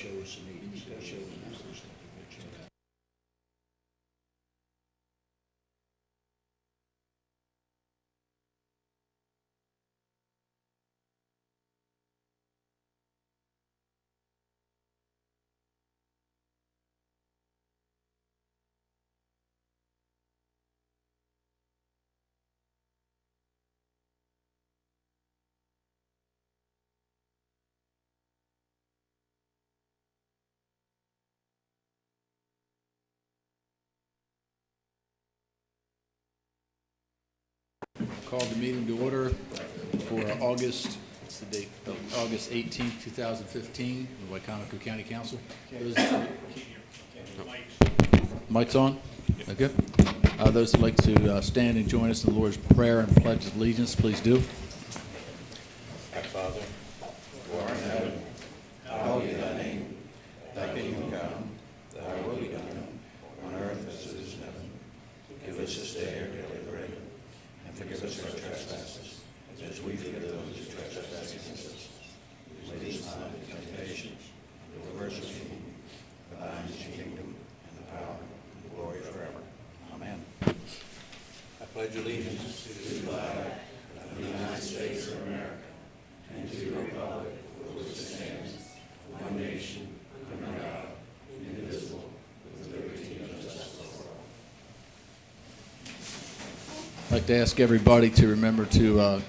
shows the meetings, that shows the numbers. Call the meeting to order for August, what's the date? August 18th, 2015, the Wycomico County Council. Mic's on? Okay. Those who'd like to stand and join us in the Lord's Prayer and Pledge of Allegiance, please do. Our Father, who art in heaven, hallowed be thy name. Thy kingdom come, thy will be done, on earth as it is in heaven. Give us this day our daily bread, and forgive us our trespasses, as we forgive those who trespass against us. Lead us not into temptation, but deliver us from evil. For thine is the kingdom, and the power, and the glory forever. Amen. I pledge allegiance to the flag of the United States of America, and to the republic for which it stands, one nation, under God, indivisible, with liberty and justice for all. I'd like to ask everybody to remember to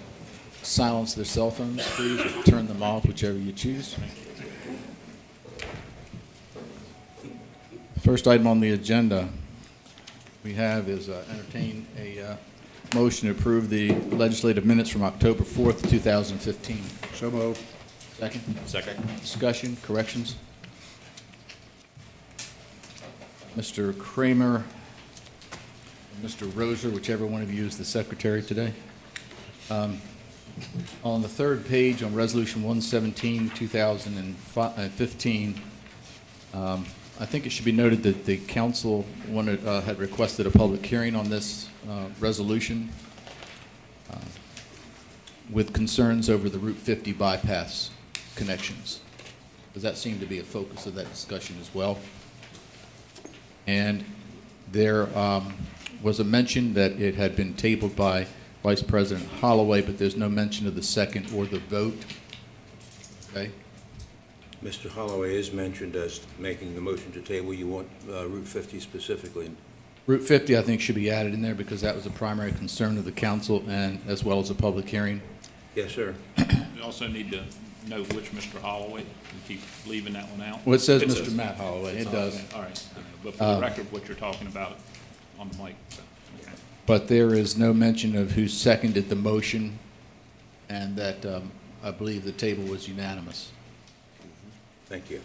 silence their cell phones, please, or turn them off, whichever you choose. First item on the agenda we have is entertain a motion to approve the legislative minutes from October 4th, 2015. So moved. Second? Second. Discussion, corrections? Mr. Kramer, or Mr. Roser, whichever one of you is the secretary today. On the third page on Resolution 117, 2015, I think it should be noted that the council had requested a public hearing on this resolution with concerns over the Route 50 bypass connections. Does that seem to be a focus of that discussion as well? And there was a mention that it had been tabled by Vice President Holloway, but there's no mention of the second or the vote. Okay? Mr. Holloway is mentioned as making the motion to table. You want Route 50 specifically? Route 50, I think, should be added in there because that was a primary concern of the council and as well as a public hearing. Yes, sir. We also need to know which Mr. Holloway. We keep leaving that one out. Well, it says It Mr. says- Matt Holloway. It does. All right. But for the record, what you're talking about on the mic. Okay. But there is no mention of who seconded the motion and that I believe the table was unanimous. Thank you.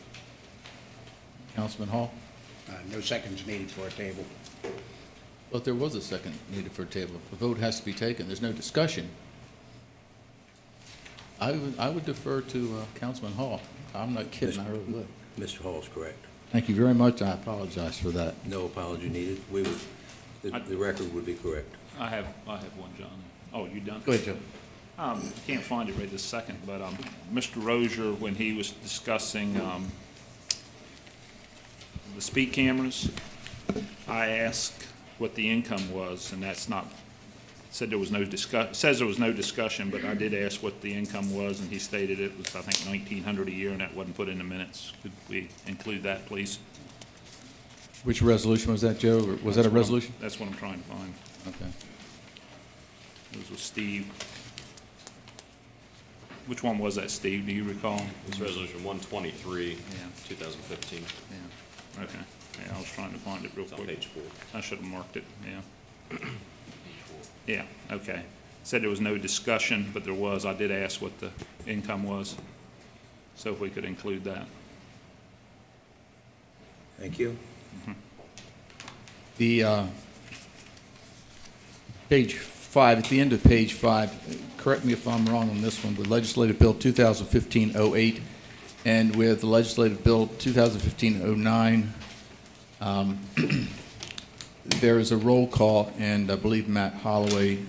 Councilman Hall? No seconds needed for a table. But there was a second needed for a table. The vote has to be taken. There's no discussion. I would defer to Councilman Hall. I'm not kidding. I really would. Mr. Hall is correct. Thank you very much. I apologize for that. No apology needed. We would, the record would be correct. I have one, John. Oh, you done? Go ahead, Joe. Can't find it right this second, but Mr. Rozier, when he was discussing the speed cameras, I asked what the income was, and that's not, says there was no discussion, but I did ask what the income was, and he stated it was, I think, $1,900 a year, and that wasn't put in the minutes. Could we include that, please? Which resolution was that, Joe? Or was that a resolution? That's what I'm trying to find. Okay. It was with Steve. Which one was that, Steve? Do you recall? It's Resolution 123, Yeah. 2015. Yeah. Okay. Yeah, I was trying to find it real It's on quick. page 4. I should have marked it, yeah. Yeah, okay. Said there was no discussion, but there was. I did ask what the income was, so if we could include that. Thank you. The page 5, at the end of page 5, correct me if I'm wrong on this one, but Legislative Bill 2015-08 and with Legislative Bill 2015-09, there is a roll call, and I believe Matt Holloway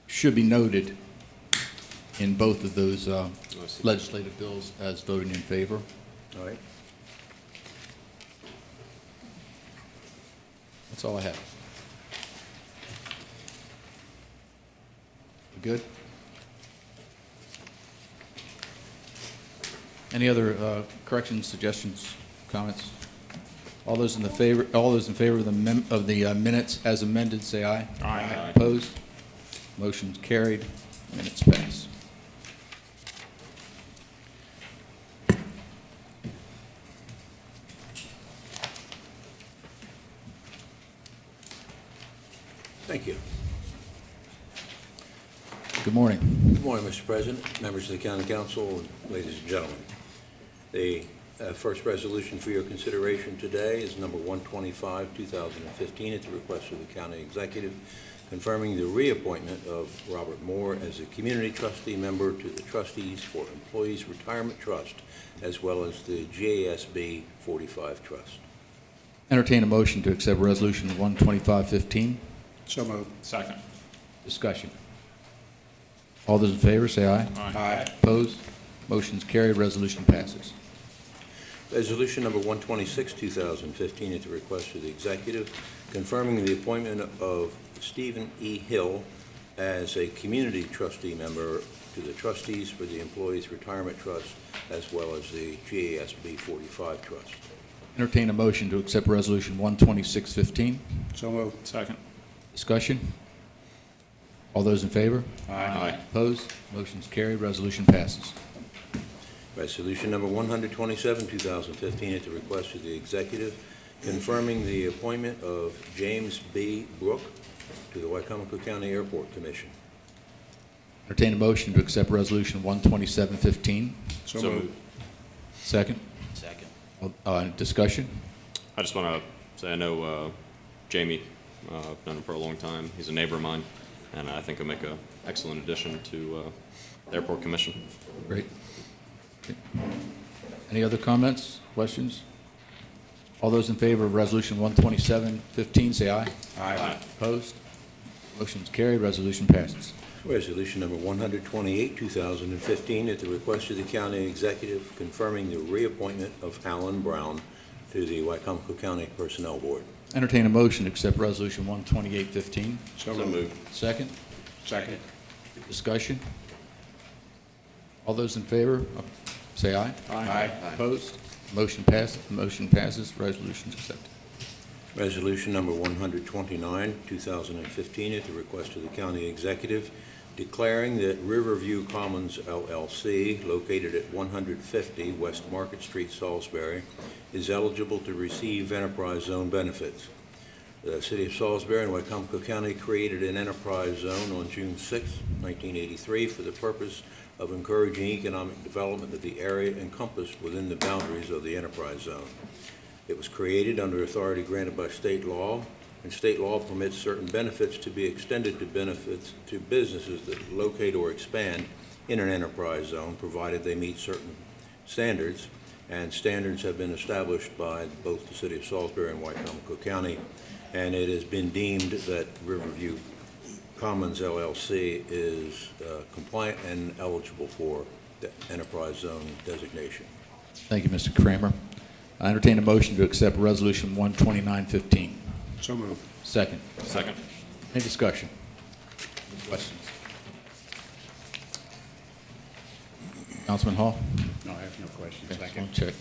should be noted in both of those I see. legislative bills as voting in favor. All right. That's all I have. We good? Any other corrections, suggestions, comments? All those in favor of the minutes as amended, say aye. Aye. Opposed? Motion's carried. Minutes pass. Thank you. Good morning. Good morning, Mr. President, members of the County Council, and ladies and gentlemen. The first resolution for your consideration today is number 125, 2015, at the request of the County Executive, confirming the reappointment of Robert Moore as a community trustee member to the Trustees for Employees Retirement Trust, as well as the GASB 45 Trust. Entertain a motion to accept Resolution 125-15. So moved. Second. Discussion. All those in favor, say aye. Aye. Opposed? Motion's carried. Resolution passes. Resolution number 126, 2015, at the request of the Executive, confirming the appointment of Stephen E. Hill as a community trustee member to the Trustees for the Employees Retirement Trust, as well as the GASB 45 Trust. Entertain a motion to accept Resolution 126-15. So moved. Second. Discussion. All those in favor? Aye. Opposed? Motion's carried. Resolution passes. Resolution number 127, 2015, at the request of the Executive, confirming the appointment of James B. Brook to the Wycomico County Airport Commission. Entertain a motion to accept Resolution 127-15. So moved. Second. Second. Discussion. I just want to say I know Jamie. I've known him for a long time. He's a neighbor of mine, and I think he'll make an excellent addition to the Airport Commission. Great. Okay. Any other comments, questions? All those in favor of Resolution 127-15, say aye. Aye. Opposed? Motion's carried. Resolution passes. Resolution number 128, 2015, at the request of the County Executive, confirming the reappointment of Alan Brown to the Wycomico County Personnel Board. Entertain a motion to accept Resolution 128-15. So moved. Second. Second. Discussion. All those in favor, say aye. Aye. Opposed? Motion passes. Resolution's accepted. Resolution number 129, 2015, at the request of the County Executive, declaring that Riverview Commons LLC, located at 150 West Market Street, Salisbury, is eligible to receive enterprise zone benefits. The City of Salisbury and Wycomico County created an enterprise zone on June 6, 1983, for the purpose of encouraging economic development of the area encompassed within the boundaries of the enterprise zone. It was created under authority granted by state law, and state law permits certain benefits to be extended to benefits to businesses that locate or expand in an enterprise zone, provided they meet certain standards, and standards have been established by both the City of Salisbury and Wycomico County, and it has been deemed that Riverview Commons LLC is compliant and eligible for the enterprise zone designation. Thank you, Mr. Kramer. I entertain a motion to accept Resolution 129-15. So moved. Second. Second. Any discussion? Any questions? Councilman Hall? No, I have no questions. Okay, Second. I'll check.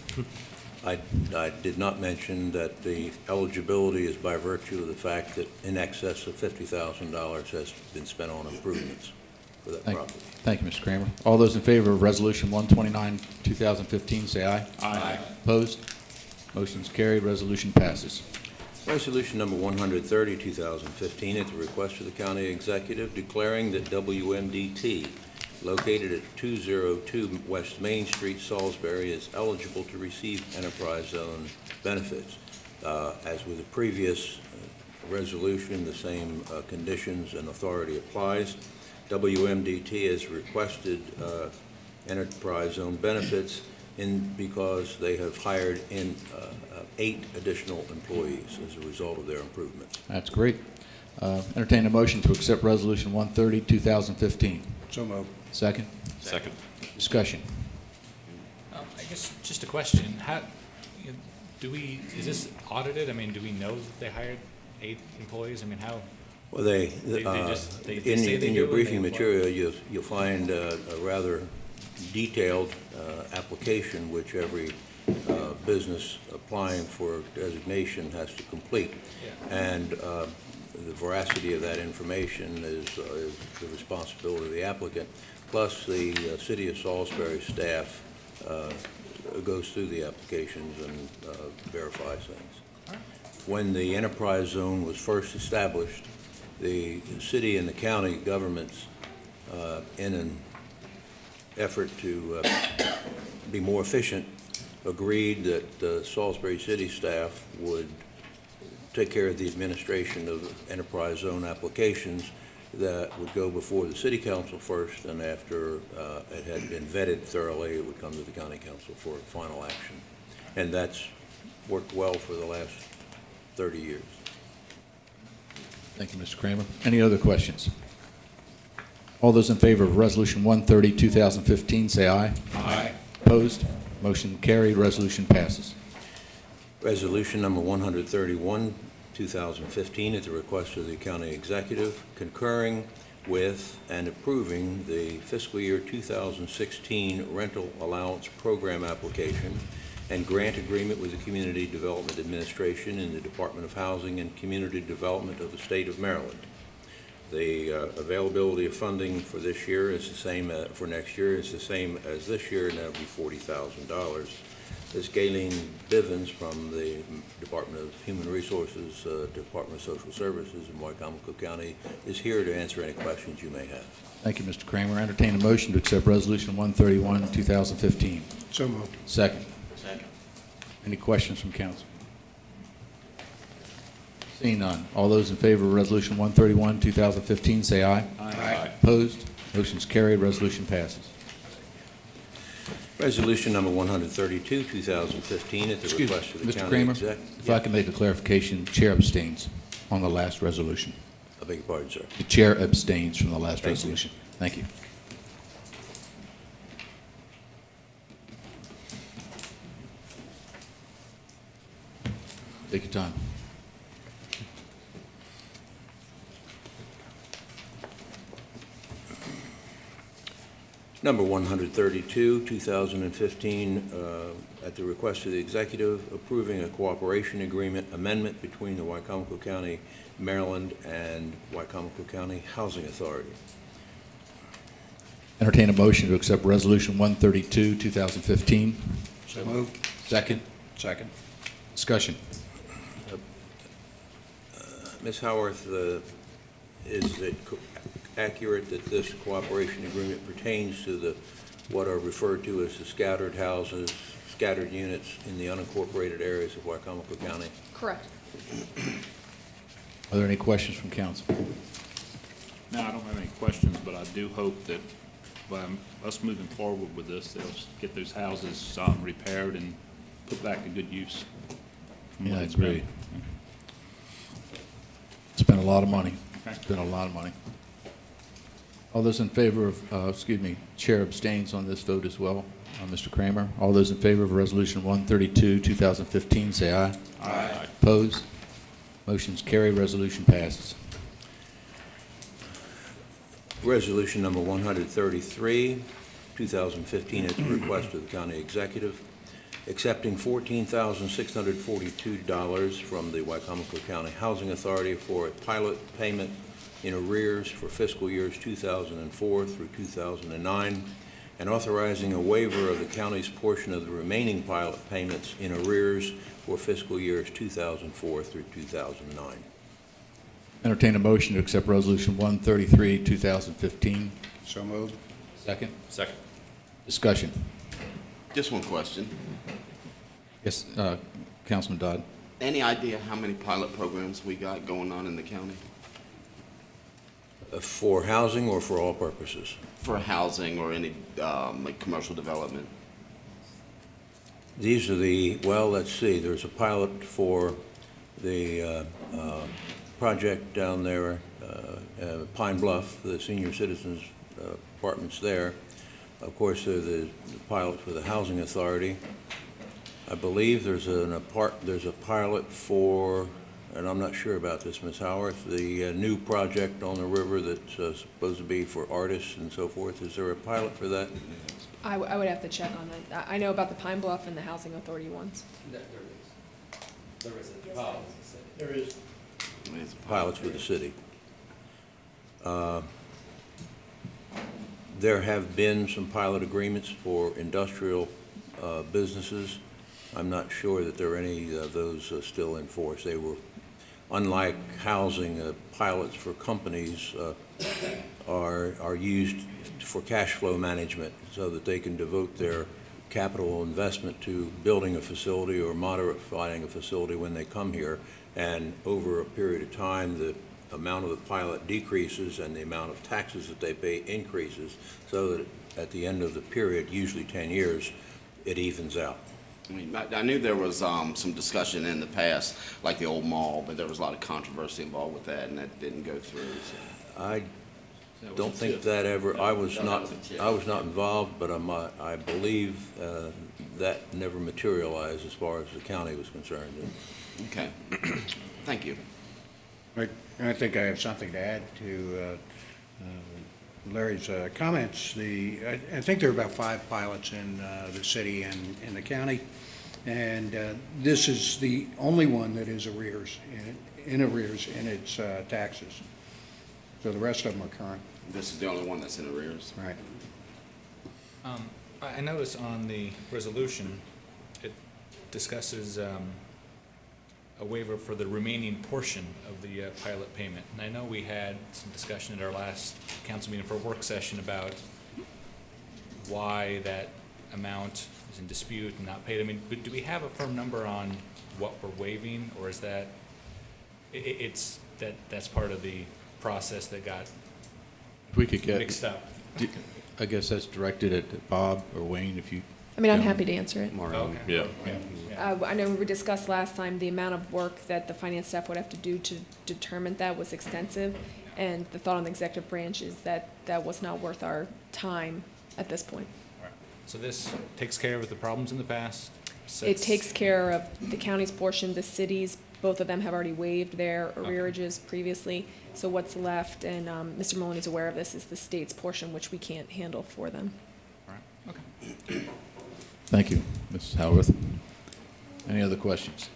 I did not mention that the eligibility is by virtue of the fact that in excess of $50,000 has been spent on improvements for that property. Thank you, Mr. Kramer. All those in favor of Resolution 129-2015, say aye. Aye. Opposed? Motion's carried. Resolution passes. Resolution number 130, 2015, at the request of the County Executive, declaring that WMDT, located at 202 West Main Street, Salisbury, is eligible to receive enterprise zone benefits. As with the previous resolution, the same conditions and authority applies. WMDT has requested enterprise zone benefits because they have hired in 8 additional employees as a result of their improvements. That's great. Entertain a motion to accept Resolution 130, 2015. So moved. Second? Second. Discussion. I guess just a question, is this audited? I mean, do we know that they hired 8 employees? I mean, how, Well, They just- they say they in your do and briefing they apply. material, you'll find a rather detailed application which every business applying for designation has to complete. Yeah. And the veracity of that information is the responsibility of the applicant. Plus, the City of Salisbury staff goes through the applications and verifies things. When the enterprise zone was first established, the city and the county governments, in an effort to be more efficient, agreed that the Salisbury city staff would take care of the administration of enterprise zone applications that would go before the city council first, and after it had been vetted thoroughly, it would come to the county council for final action. And that's worked well for the last 30 years. Thank you, Mr. Kramer. Any other questions? All those in favor of Resolution 130, 2015, say aye. Aye. Opposed? Motion carried. Resolution passes. Resolution number 131, 2015, at the request of the county executive, concurring with and approving the fiscal year 2016 rental allowance program application and grant agreement with the Community Development Administration in the Department of Housing and Community Development of the State of Maryland. The availability of funding for this year is the same, for next year is the same as this year, and that would be $40,000. Ms. Galen Bivens from the Department of Human Resources, Department of Social Services in Wycomico County is here to answer any questions you may have. Thank you, Mr. Kramer. Entertain a motion to accept Resolution 131, 2015. So moved. Second. Second. Any questions from council? Seeing none. All those in favor of Resolution 131, 2015, say aye. Aye. Opposed? Motion's carried. Resolution passes. Resolution number 132, 2015, at the Excuse me, request of the Mr. county Kramer, exec. if I can make a clarification, Chair abstains on the last resolution. I beg your pardon, sir. The Chair abstains from the last Thank you. resolution. Thank you. Take your time. Number 132, 2015, at the request of the executive, approving a cooperation agreement amendment between the Wycomico County, Maryland, and Wycomico County Housing Authority. Entertain a motion to accept Resolution 132, 2015. So moved. Second. Second. Discussion. Ms. Howarth, is it accurate that this cooperation agreement pertains to what are referred to as the scattered houses, scattered units in the unincorporated areas of Wycomico County? Correct. Are there any questions from council? No, I don't have any questions, but I do hope that by us moving forward with this, they'll get those houses repaired and put back to good use. from what Yeah, I it's been. agree. Spent a lot of money. Okay. Spent a lot of money. All those in favor of, Chair abstains on this vote as well, Mr. Kramer. All those in favor of Resolution 132, 2015, say aye. Aye. Opposed? Motion's carried. Resolution passes. Resolution number 133, 2015, at the request of the county executive, accepting $14,642 from the Wycomico County Housing Authority for a pilot payment in arrears for fiscal years 2004 through 2009, and authorizing a waiver of the county's portion of the remaining pilot payments in arrears for fiscal years 2004 through 2009. Entertain a motion to accept Resolution 133, 2015. So moved. Second. Second. Discussion. Just one question. Yes, Councilman Dodd. Any idea how many pilot programs we got going on in the county? For housing or for all purposes? For housing or any, like commercial development? These are let's see, there's a pilot for the project down there, Pine Bluff, the senior citizens departments there. Of course, there are the pilot for the Housing Authority. I believe there's a pilot for, and I'm not sure about this, Ms. Howarth, the new project on the river that's supposed to be for artists and so forth. Is there a pilot for that? I would have to check on that. I know about the Pine Bluff and the Housing Authority ones. There is. Pilots with the city. There have been some pilot agreements for industrial businesses. I'm not sure that there are any of those still in force. They were, unlike housing, pilots for companies are used for cash flow management so that they can devote their capital investment to building a facility or modifying a facility when they come here. And over a period of time, the amount of the pilot decreases and the amount of taxes that they pay increases, so that at the end of the period, usually 10 years, it evens out. I mean, I knew there was some discussion in the past, like the old mall, but there was a lot of controversy involved with that, and that didn't go through. So. I don't think that ever, I was not involved, but I believe that never materialized as far as the county was concerned. Okay. Thank you. I think I have something to add to Larry's comments. I think there are about 5 pilots in the city and in the county, and this is the only one that is in arrears in its taxes. So the rest of them are current. This is the only one that's in arrears. Right. I noticed on the resolution, it discusses a waiver for the remaining portion of the pilot payment. And I know we had some discussion at our last council meeting for a work session about why that amount is in dispute and not paid. I mean, do we have a firm number on what we're waiving, or is that, that's part of the process that got If we could mixed get, up? I guess that's directed at Bob or Wayne, if you. I mean, I'm happy to answer it. Okay. Yeah. I know we discussed last time the amount of work that the finance staff would have to do to determine that was extensive, and the thought on the executive branch is that that was not worth our time at this point. So this takes care of the problems in the past? It takes care of the county's portion, the cities, both of them have already waived their arrearages previously. So what's left, and Mr. Maloney's aware of this, is the state's portion, which we can't handle for them. All right, okay. Thank you, Mrs. Howarth. Any other questions?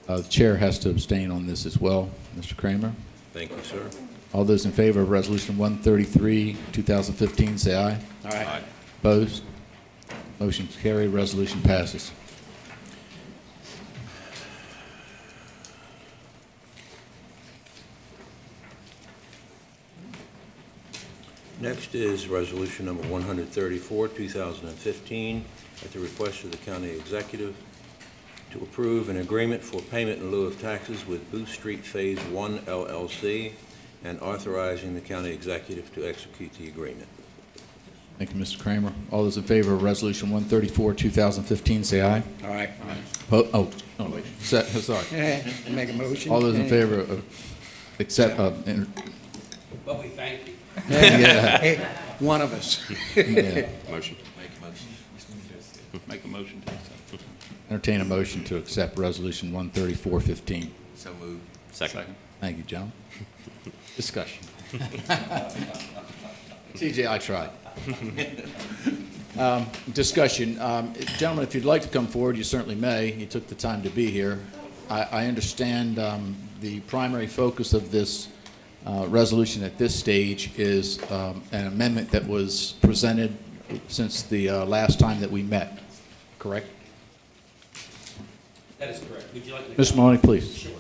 The chair has to abstain on this as well. Mr. Kramer? Thank you, sir. All those in favor of Resolution 133, 2015, say aye. Aye. Opposed? Motion carried, resolution passes. Next is resolution number 134, 2015, at the request of the county executive to approve an agreement for payment in lieu of taxes with Booth Street Phase 1 LLC and authorizing the county executive to execute the agreement. Thank you, Mr. Kramer. All those in favor of Resolution 134, 2015, say aye. Aye. Sorry. Make a motion. All those in favor of accept, But we thank you. yeah, Hey, one of us. yeah. Motion. Make a motion to accept. Entertain a motion to accept Resolution 134-15. So moved. Second. Thank you, John. Discussion. TJ, I tried. Discussion. Gentlemen, if you'd like to come forward, you certainly may. You took the time to be here. I understand the primary focus of this resolution at this stage is an amendment that was presented since the last time that we met, correct? That is correct. Would you like me to? Mr. Maloney, please. Sure.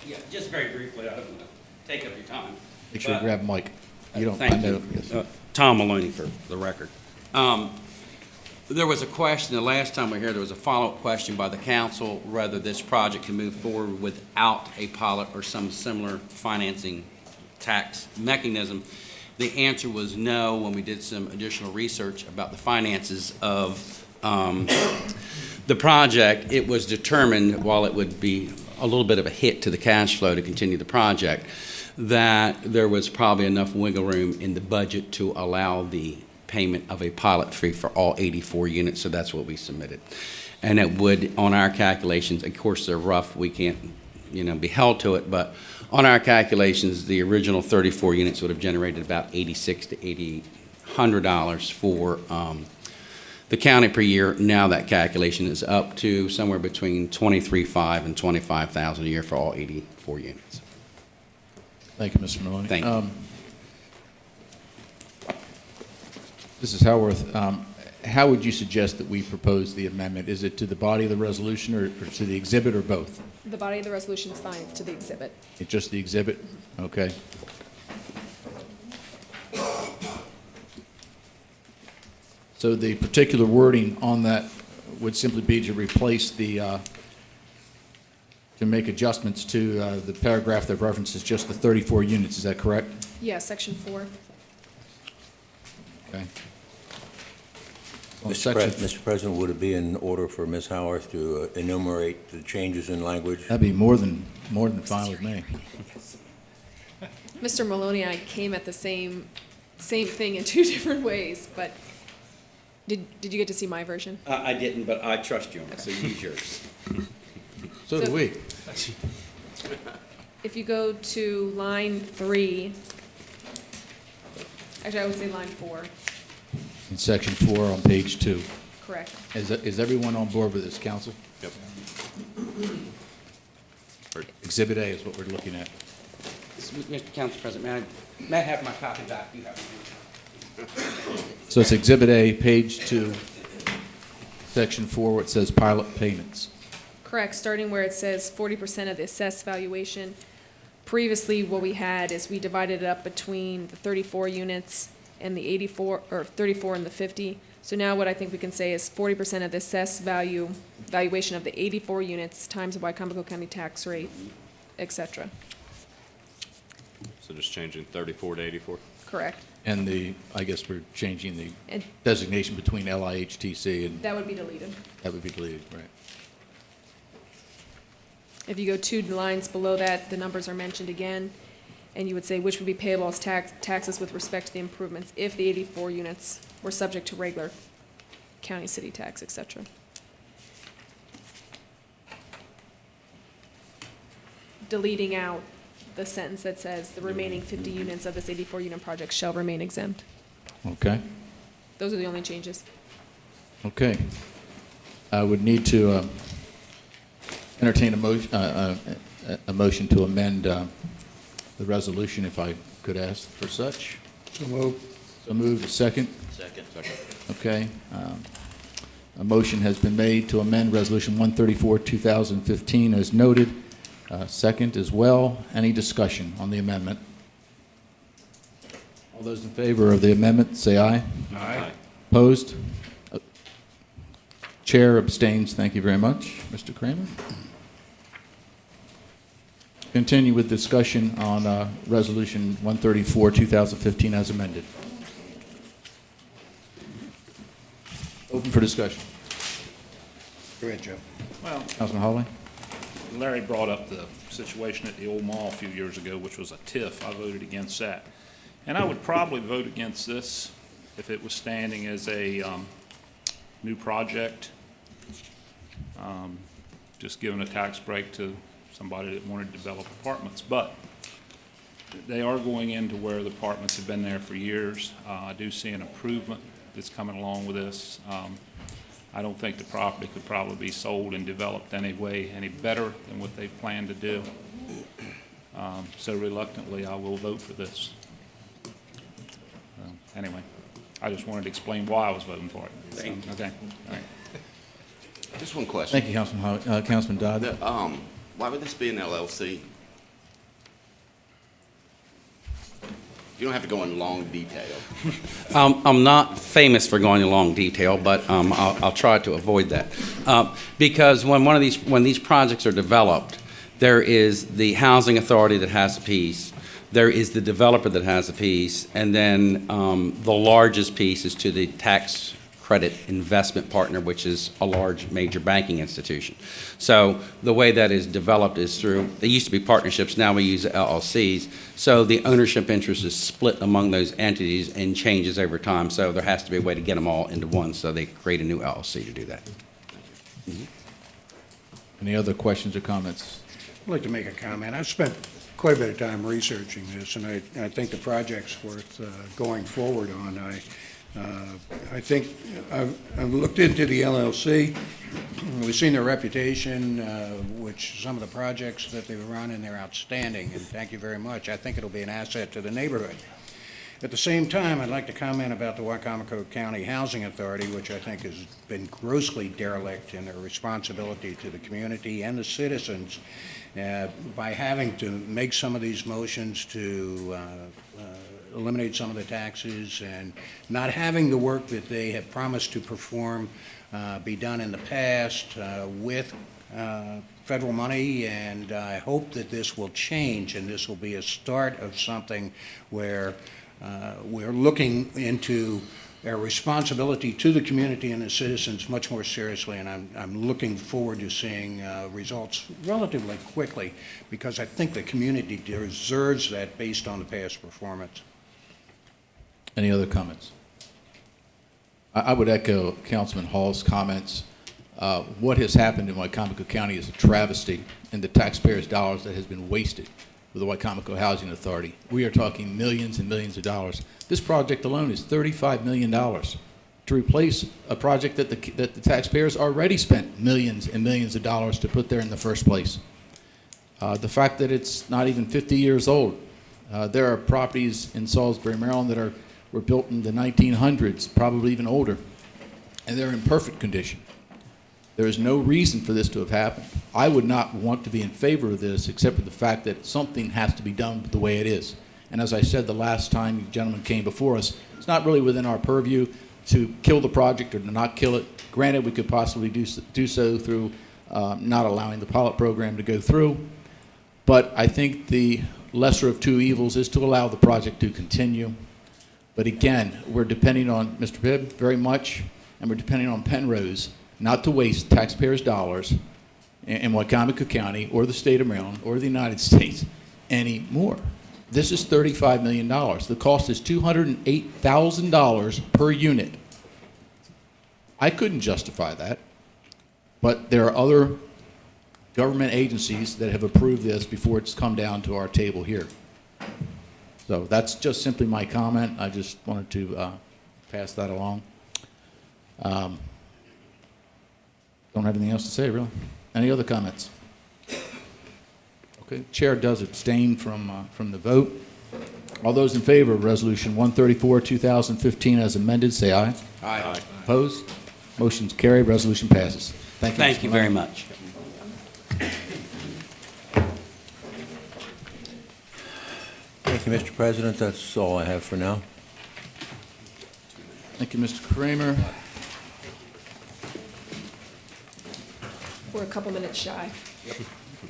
Yeah, just very briefly, I don't want to take up your time. Make sure you But- grab a mic. You don't, Thank I know, you. yes. Tom Maloney for the record. There was a question, the last time we were here, there was a follow-up question by the council whether this project can move forward without a pilot or some similar financing tax mechanism. The answer was no when we did some additional research about the finances of the project. It was determined, while it would be a little bit of a hit to the cash flow to continue the project, that there was probably enough wiggle room in the budget to allow the payment of a pilot fee for all 84 units, so that's what we submitted. And it would, on our calculations, of course, they're rough, we can't, be held to it, but on our calculations, the original 34 units would have generated about $8,600 to $8,800 for the county per year. Now that calculation is up to somewhere between $23,500 and $25,000 a year for all 84 units. Thank you, Mr. Maloney. Thank you. This is Howarth. How would you suggest that we propose the amendment? Is it to the body of the resolution or to the exhibit or both? The body of the resolution is fine, it's to the exhibit. It's just the exhibit? Okay. So the particular wording on that would simply be to replace to make adjustments to the paragraph that references just the 34 units, is that correct? Yeah, section 4. Okay. On section- Mr. President, would it be in order for Ms. Howarth to enumerate the changes in language? That'd be more than fine with me. Mr. Maloney and I came at the same thing in two different ways, but did you get to see my version? I didn't, but I trust you on it, so use yours. So do we. If you go to line 3, actually I would say line 4, In section 4 on page 2. correct. Is everyone on board with this, council? Yep. Exhibit A is what we're looking at. Mr. Council President, may I have my copy back? You have it. So it's Exhibit A, page 2, section 4, where it says pilot payments. Correct, starting where it says 40% of the assessed valuation. Previously, what we had is we divided it up between the 34 units and the 84, or 34 and the 50. So now what I think we can say is 40% of the assessed valuation of the 84 units times the Wycomico County tax rate, et cetera. So just changing 34 to 84? Correct. And I guess we're changing the And designation between LIHTC and that would be deleted. that would be deleted, right? If you go 2 lines below that, the numbers are mentioned again, and you would say which would be payable as taxes with respect to the improvements if the 84 units were subject to regular county, city tax, et cetera. Deleting out the sentence that says the remaining 50 units of this 84 unit project shall remain exempt. Okay, Those are the only changes. okay. I would need to entertain a motion to amend the resolution, if I could ask for such. So moved. So moved, a second? Second. Okay. A motion has been made to amend Resolution 134, 2015, as noted. Second as well. Any discussion on the amendment? All those in favor of the amendment, say aye. Aye. Opposed? Chair abstains. Thank you very much. Mr. Kramer? Continue with discussion on Resolution 134, 2015, as amended. Open for discussion. Go ahead, Joe. Well, Councilman Hawley? Larry brought up the situation at the old mall a few years ago, which was a TIF. I voted against that. And I would probably vote against this if it was standing as a new project, just giving a tax break to somebody that wanted to develop apartments. But they are going into where the apartments have been there for years. I do see an improvement that's coming along with this. I don't think the property could probably be sold and developed any better than what they plan to do. So reluctantly, I will vote for this. Anyway, I just wanted to explain why I was voting for it. Thank you. Okay, all right. Just one question. Thank you, Councilman Dodd. Why would this be an LLC? You don't have to go in long detail. I'm not famous for going in long detail, but I'll try to avoid that. Because when these projects are developed, there is the housing authority that has a piece, there is the developer that has a piece, and then the largest piece is to the tax credit investment partner, which is a large major banking institution. So the way that is developed is through, they used to be partnerships, now we use LLCs. So the ownership interest is split among those entities and changes over time. So there has to be a way to get them all into one, so they create a new LLC to do that. Any other questions or comments? I'd like to make a comment. I've spent quite a bit of time researching this, and I think the project's worth going forward on. I think I've looked into the LLC. We've seen their reputation, which some of the projects that they've run, and they're outstanding, and thank you very much. I think it'll be an asset to the neighborhood. At the same time, I'd like to comment about the Wycomico County Housing Authority, which I think has been grossly derelict in their responsibility to the community and the citizens by having to make some of these motions to eliminate some of the taxes and not having the work that they have promised to perform be done in the past with federal money, and I hope that this will change and this will be a start of something where we're looking into our responsibility to the community and the citizens much more seriously, and I'm looking forward to seeing results relatively quickly, because I think the community deserves that based on the past performance. Any other comments? I would echo Councilman Hall's comments. What has happened in Wycomico County is a travesty in the taxpayers' dollars that has been wasted with the Wycomico Housing Authority. We are talking millions and millions of dollars. This project alone is $35 million to replace a project that the taxpayers already spent millions and millions of dollars to put there in the first place. The fact that it's not even 50 years old. There are properties in Salisbury, Maryland that were built in the 1900s, probably even older, and they're in perfect condition. There is no reason for this to have happened. I would not want to be in favor of this except for the fact that something has to be done the way it is. And as I said the last time you gentlemen came before us, it's not really within our purview to kill the project or to not kill it. Granted, we could possibly do so through not allowing the pilot program to go through, but I think the lesser of two evils is to allow the project to continue. But again, we're depending on Mr. Bibb very much, and we're depending on Penrose not to waste taxpayers' dollars in Wycomico County or the state of Maryland or the United States anymore. This is $35 million. The cost is $208,000 per unit. I couldn't justify that, but there are other government agencies that have approved this before it's come down to our table here. So that's just simply my comment. I just wanted to pass that along. Don't have anything else to say, really. Any other comments? Okay, Chair does abstain from the vote. All those in favor of Resolution 134, 2015 as amended, say aye. Aye. Opposed? Motion's carried. Resolution passes. Thank you. Thank you very much. Thank you, Mr. President. That's all I have for now. Thank you, Mr. Kramer. We're a couple minutes shy.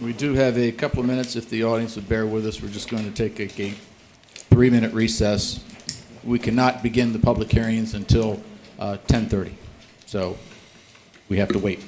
We do have a couple of minutes. If the audience would bear with us, we're just going to take a 3-minute recess. We cannot begin the public hearings until 10:30, so we have to wait.